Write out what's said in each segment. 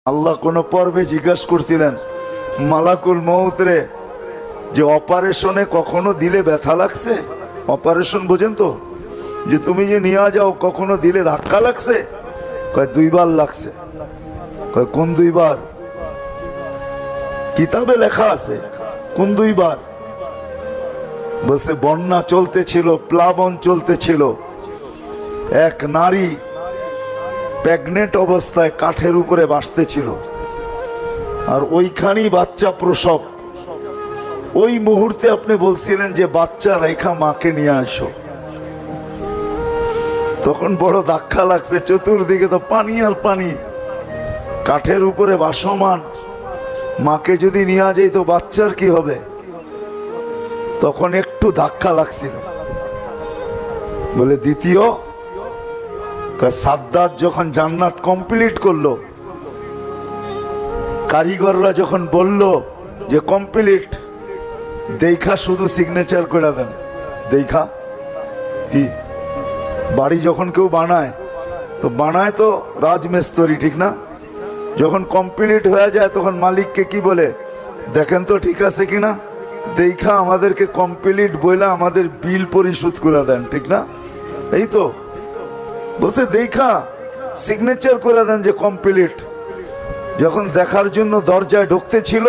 আল্লাহ কোন পর্বে জিজ্ঞাসা করছিলেন মালাকুল মউত রে যে অপারেশনে কখনো দিলে ব্যথা লাগছে? অপারেশন বোঝেন তো, যে তুমি যে নিয়ে যাও কখনো দিলে ধাক্কা লাগছে? কয় 2 বার লাগছে। কয় কোন 2 বার? কিতাবে লেখা আছে কোন 2 বার। বলছে বন্যা চলতেছিল, প্লাবন চলতেছিল, এক নারী প্রেগনেন্ট অবস্থায় কাঠের উপরে বাসতেছিল, আর ওইখানেই বাচ্চা প্রসব। ওই মুহূর্তে আপনি বলছিলেন যে বাচ্চা রেখা মাকে নিয়ে আসো। তখন বড় ধাক্কা লাগছে, চতুর্দিকে তো পানি আর পানি, কাঠের উপরে বাসমান মাকে যদি নিয়ে যাই তো বাচ্চার কি হবে? তখন একটু ধাক্কা লাগছিল। বলে দ্বিতীয় সাদ্দাত যখন জান্নাত কমপ্লিট করলো, কারিগররা যখন বলল যে কমপ্লিট, দেখা শুধু সিগনেচার করে দেন। দেখা কি বাড়ি যখন কেউ বানায় তো বানায় তো রাজমিস্ত্রি, ঠিক না? যখন কমপ্লিট হয়ে যায় তখন মালিককে কি বলে, দেখেন তো ঠিক আছে কিনা, দেখা আমাদেরকে কমপ্লিট বইলা আমাদের বিল পরিশোধ করে দেন, ঠিক না? এই তো বলছে দেখা সিগনেচার করে দেন যে কমপ্লিট। যখন দেখার জন্য দরজায় ঢুকতে ছিল,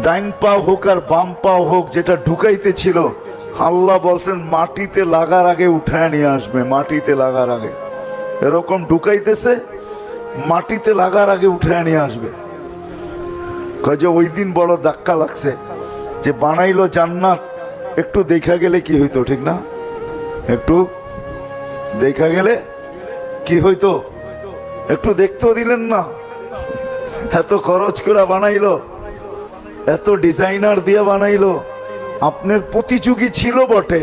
ডাইন পা হোক আর বাম পা হোক যেটা ঢুকাইতে ছিল, আল্লাহ বলছেন মাটিতে লাগার আগে উঠায় নিয়ে আসবে। মাটিতে লাগার আগে এরকম ঢুকাইতেছে, মাটিতে লাগার আগে উঠায় নিয়ে আসবে। যে ওই দিন বড় ধাক্কা লাগছে যে বানাইলো জান্নাত, একটু দেখা গেলে কি হইতো, ঠিক না? একটু দেখা গেলে কি হইতো? একটু দেখতেও দিলেন না। এত খরচ করে বানাইলো, এত ডিজাইনার দিয়ে বানাইলো, আপনার প্রতিযোগী ছিল বটে,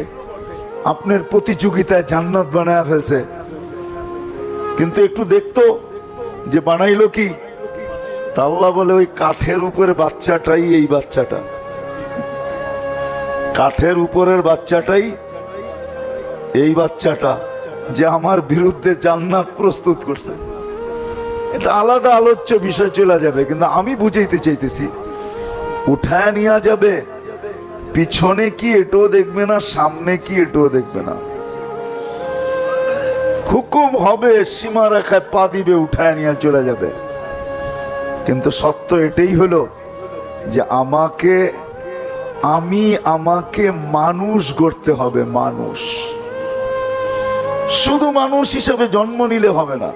আপনার প্রতিযোগিতায় জান্নাত বানায় ফেলছে, কিন্তু একটু দেখতো যে বানাইলো কি। তা আল্লাহ বলে ওই কাঠের উপরে বাচ্চাটাই এই বাচ্চাটা, কাঠের উপরের বাচ্চাটাই এই বাচ্চাটা যে আমার বিরুদ্ধে জান্নাত প্রস্তুত করছে। এটা আলাদা আলোচ্য বিষয় চলে যাবে, কিন্তু আমি বুঝাইতে চাইতেছি উঠায় নিয়ে যাবে, পিছনে কি এটাও দেখবে না, সামনে কি এটাও দেখবে না। হুকুম হবে, সীমা রেখায় পা দিবে, উঠায় নিয়ে চলে যাবে। কিন্তু সত্য এটাই হলো যে আমাকে মানুষ গড়তে হবে। মানুষ শুধু মানুষ হিসেবে জন্ম নিলে হবে না।